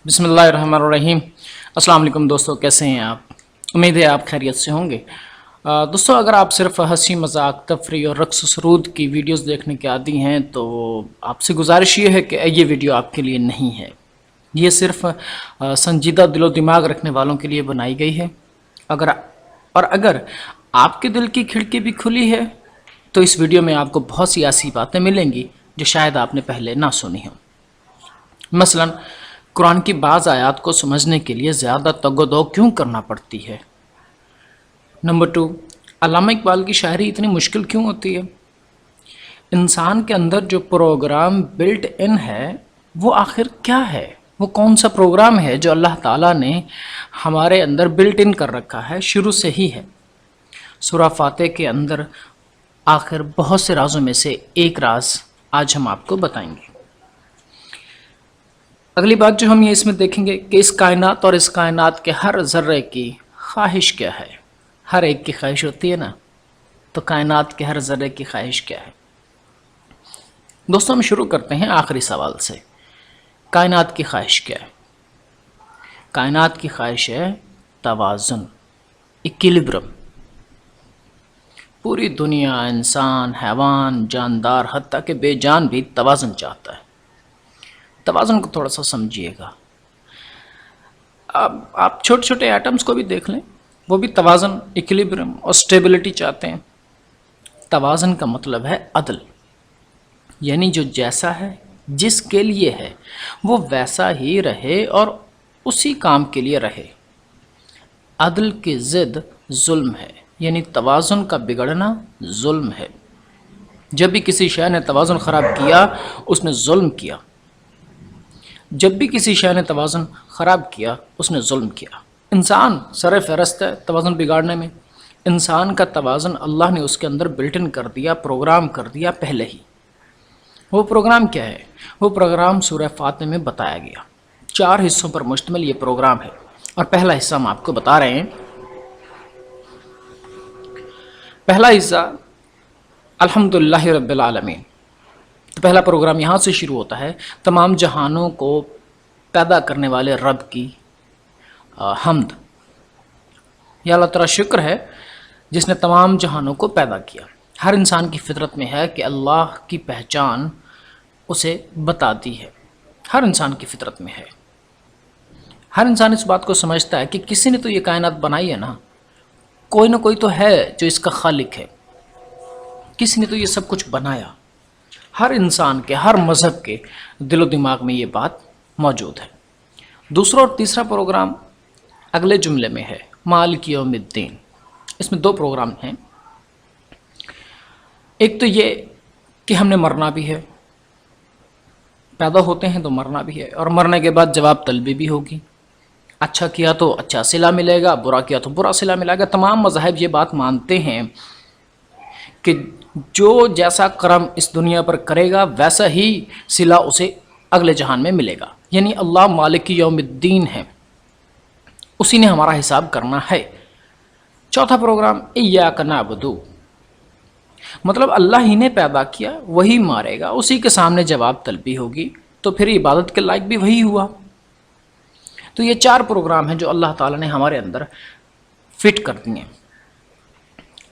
بسم اللہ الرحمن الرحیم۔ السلام علیکم دوستو، کیسے ہیں آپ؟ امید ہے آپ خیریت سے ہوں گے۔ دوستو، اگر آپ صرف ہنسی مذاق، تفریح اور رقص و سرود کی ویڈیوز دیکھنے کے عادی ہیں تو آپ سے گزارش یہ ہے کہ یہ ویڈیو آپ کے لیے نہیں ہے۔ یہ صرف سنجیدہ دل و دماغ رکھنے والوں کے لیے بنائی گئی ہے۔ اگر آپ کے دل کی کھڑکی بھی کھلی ہے تو اس ویڈیو میں آپ کو بہت سی ایسی باتیں ملیں گی جو شاید آپ نے پہلے نہ سنی ہوں۔ مثلا قرآن کی بعض آیات کو سمجھنے کے لیے زیادہ تگ و دو کیوں کرنا پڑتی ہے؟ نمبر 2، علامہ اقبال کی شاعری اتنی مشکل کیوں ہوتی ہے؟ انسان کے اندر جو پروگرام بلٹ ان ہے وہ آخر کیا ہے؟ وہ کون سا پروگرام ہے جو اللہ تعالیٰ نے ہمارے اندر بلٹ ان کر رکھا ہے، شروع سے ہی ہے؟ سورہ فاتح کے اندر آخر بہت سے رازوں میں سے ایک راز آج ہم آپ کو بتائیں گے۔ اگلی بات جو ہم یہ اس میں دیکھیں گے کہ اس کائنات اور اس کائنات کے ہر ذرے کی خواہش کیا ہے۔ ہر ایک کی خواہش ہوتی ہے نا، تو کائنات کے ہر ذرے کی خواہش کیا ہے؟ دوستوں، ہم شروع کرتے ہیں آخری سوال سے۔ کائنات کی خواہش کیا ہے؟ کائنات کی خواہش ہے توازن، ایکویلبرم۔ پوری دنیا، انسان، حیوان، جاندار، حتیٰ کہ بے جان بھی توازن چاہتا ہے۔ توازن کو تھوڑا سا سمجھیے گا۔ اب آپ چھوٹے چھوٹے ایٹمز کو بھی دیکھ لیں، وہ بھی توازن، ایکویلبرم اور سٹیبلٹی چاہتے ہیں۔ توازن کا مطلب ہے عدل، یعنی جو جیسا ہے، جس کے لیے ہے، وہ ویسا ہی رہے اور اسی کام کے لیے رہے۔ عدل کی ضد ظلم ہے، یعنی توازن کا بگڑنا ظلم ہے۔ جب بھی کسی شے نے توازن خراب کیا، اس نے ظلم کیا۔ جب بھی کسی شے نے توازن خراب کیا، اس نے ظلم کیا۔ انسان سر فہرست ہے توازن بگاڑنے میں۔ انسان کا توازن اللہ نے اس کے اندر بلٹ ان کر دیا، پروگرام کر دیا پہلے ہی۔ وہ پروگرام کیا ہے؟ وہ پروگرام سورہ فاتح میں بتایا گیا۔ 4 حصوں پر مشتمل یہ پروگرام ہے، اور پہلا حصہ ہم آپ کو بتا رہے ہیں۔ پہلا حصہ الحمدللہ رب العالمین۔ تو پہلا پروگرام یہاں سے شروع ہوتا ہے، تمام جہانوں کو پیدا کرنے والے رب کی حمد۔ یا اللہ تعالیٰ شکر ہے جس نے تمام جہانوں کو پیدا کیا۔ ہر انسان کی فطرت میں ہے کہ اللہ کی پہچان اسے بتاتی ہے، ہر انسان کی فطرت میں ہے۔ ہر انسان اس بات کو سمجھتا ہے کہ کسی نے تو یہ کائنات بنائی ہے نا، کوئی نہ کوئی تو ہے جو اس کا خالق ہے، کسی نے تو یہ سب کچھ بنایا۔ ہر انسان کے، ہر مذہب کے دل و دماغ میں یہ بات موجود ہے۔ دوسرا اور تیسرا پروگرام اگلے جملے میں ہے، مالک یوم الدین۔ اس میں 2 پروگرام ہیں۔ ایک تو یہ کہ ہم نے مرنا بھی ہے، پیدا ہوتے ہیں تو مرنا بھی ہے، اور مرنے کے بعد جواب طلبی بھی ہوگی۔ اچھا کیا تو اچھا صلہ ملے گا، برا کیا تو برا صلہ ملے گا۔ تمام مذاہب یہ بات مانتے ہیں کہ جو جیسا کرم اس دنیا پر کرے گا ویسا ہی صلہ اسے اگلے جہان میں ملے گا۔ یعنی اللہ مالک یوم الدین ہے، اسی نے ہمارا حساب کرنا ہے۔ چوتھا پروگرام ایاک نعبد، مطلب اللہ ہی نے پیدا کیا، وہی مارے گا، اسی کے سامنے جواب طلبی ہوگی، تو پھر عبادت کے لائق بھی وہی ہوا۔ تو یہ 4 پروگرام ہیں جو اللہ تعالیٰ نے ہمارے اندر فٹ کر دیے،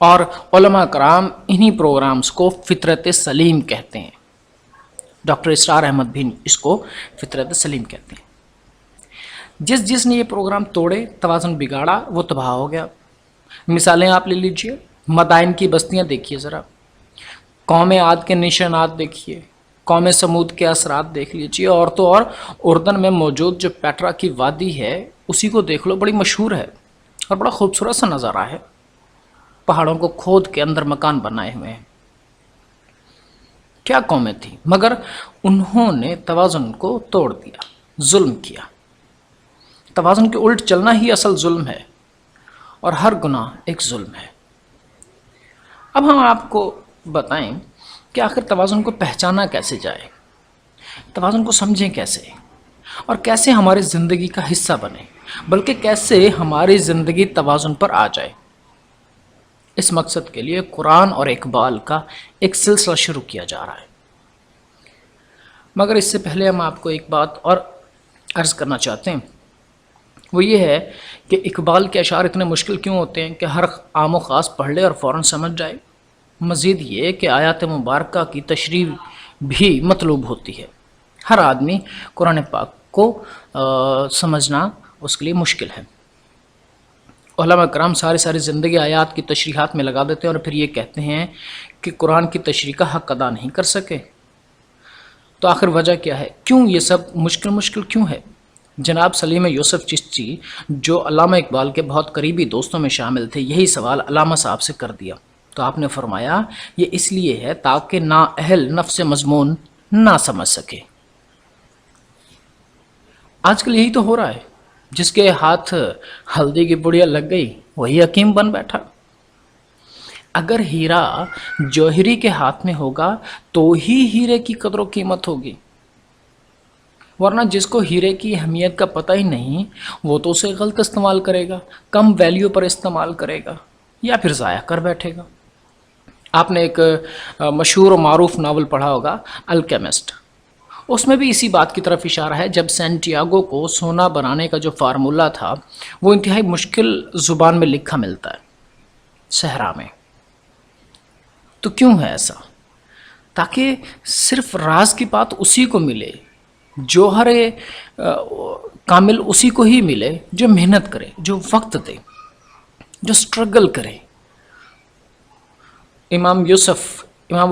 اور علماء کرام انہی پروگرامز کو فطرت سلیم کہتے ہیں۔ ڈاکٹر اسرار احمد بھی اس کو فطرت سلیم کہتے ہیں۔ جس نے یہ پروگرام توڑے، توازن بگاڑا، وہ تباہ ہو گیا۔ مثالیں آپ لے لیجئے، مدائن کی بستیاں دیکھیے ذرا، قوم عاد کے نشانات دیکھیے، قوم سمود کے اثرات دیکھ لیجئے، اور تو اور اردن میں موجود جو پیٹرا کی وادی ہے اسی کو دیکھ لو، بڑی مشہور ہے اور بڑا خوبصورت سا نظارہ ہے۔ پہاڑوں کو کھود کے اندر مکان بنائے ہوئے ہیں۔ کیا قومیں تھیں، مگر انہوں نے توازن کو توڑ دیا، ظلم کیا۔ توازن کے الٹ چلنا ہی اصل ظلم ہے، اور ہر گناہ ایک ظلم ہے۔ اب ہم آپ کو بتائیں کہ آخر توازن کو پہچانا کیسے جائے، توازن کو سمجھیں کیسے، اور کیسے ہماری زندگی کا حصہ بنے، بلکہ کیسے ہماری زندگی توازن پر آ جائے۔ اس مقصد کے لیے قرآن اور اقبال کا ایک سلسلہ شروع کیا جا رہا ہے۔ مگر اس سے پہلے ہم آپ کو ایک بات اور عرض کرنا چاہتے ہیں وہ یہ ہے کہ اقبال کے اشعار اتنے مشکل کیوں ہوتے ہیں کہ ہر عام و خاص پڑھ لے اور فوراً سمجھ جائے؟ مزید یہ کہ آیات مبارکہ کی تشریح بھی مطلوب ہوتی ہے. ہر آدمی قرآن پاک کو سمجھنا اس کے لیے مشکل ہے. علماء کرام ساری زندگی آیات کی تشریحات میں لگا دیتے ہیں اور پھر یہ کہتے ہیں کہ قرآن کی تشریح کا حق ادا نہیں کر سکے. تو آخر وجہ کیا ہے؟ کیوں یہ سب مشکل کیوں ہے؟ جناب سلیم یوسف چشتی جو علامہ اقبال کے بہت قریبی دوستوں میں شامل تھے یہی سوال علامہ صاحب سے کر دیا تو آپ نے فرمایا یہ اس لیے ہے تاکہ نااہل نفس مضمون نہ سمجھ سکے. آج کل یہی تو ہو رہا ہے. جس کے ہاتھ ہلدی کی پڑیا لگ گئی وہی حکیم بن بیٹھا. اگر ہیرا جوہری کے ہاتھ میں ہوگا تو ہی ہیرے کی قدر و قیمت ہوگی، ورنہ جس کو ہیرے کی اہمیت کا پتہ ہی نہیں وہ تو اسے غلط استعمال کرے گا، کم ویلیو پر استعمال کرے گا یا پھر ضائع کر بیٹھے گا. آپ نے ایک مشہور و معروف ناول پڑھا ہوگا الکیمسٹ. اس میں بھی اسی بات کی طرف اشارہ ہے. جب سینٹیاگو کو سونا بنانے کا جو فارمولہ تھا وہ انتہائی مشکل زبان میں لکھا ملتا ہے صحرا میں. تو کیوں ہے ایسا؟ تاکہ صرف راز کی بات اسی کو ملے، جوہر کامل اسی کو ہی ملے جو محنت کرے، جو وقت دے، جو سٹرگل کرے. امام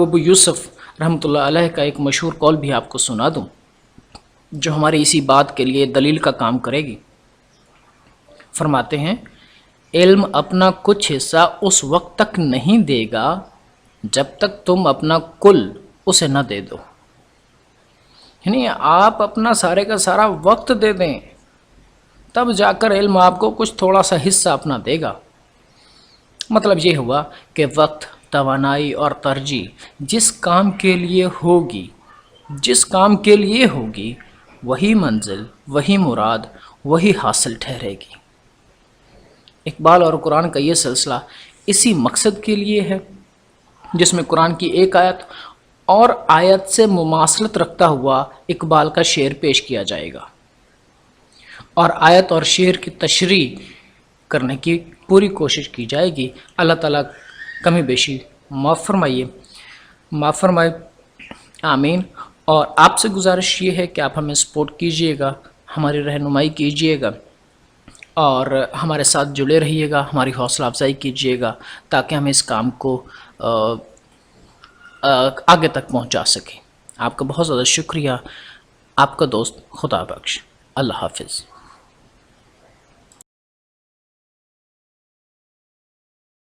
ابو یوسف رحمۃ اللہ علیہ کا ایک مشہور قول بھی آپ کو سنا دوں جو ہماری اسی بات کے لیے دلیل کا کام کرے گی. فرماتے ہیں علم اپنا کچھ حصہ اس وقت تک نہیں دے گا جب تک تم اپنا کل اسے نہ دے دو. یعنی آپ اپنا سارے کا سارا وقت دے دیں تب جا کر علم آپ کو کچھ تھوڑا سا حصہ اپنا دے گا. مطلب یہ ہوا کہ وقت، توانائی اور ترجیح جس کام کے لیے ہوگی وہی منزل، وہی مراد، وہی حاصل ٹھہرے گی. اقبال اور قرآن کا یہ سلسلہ اسی مقصد کے لیے ہے جس میں قرآن کی ایک آیت اور آیت سے مماثلت رکھتا ہوا اقبال کا شعر پیش کیا جائے گا اور آیت اور شعر کی تشریح کرنے کی پوری کوشش کی جائے گی. اللہ تعالیٰ کمی بیشی معاف فرمائے آمین. اور آپ سے گزارش یہ ہے کہ آپ ہمیں سپورٹ کیجئے گا، ہماری رہنمائی کیجئے گا اور ہمارے ساتھ جڑے رہیے گا، ہماری حوصلہ افزائی کیجئے گا تاکہ ہم اس کام کو آگے تک پہنچا سکیں. آپ کا بہت زیادہ شکریہ. آپ کا دوست خدا بخش. اللہ حافظ.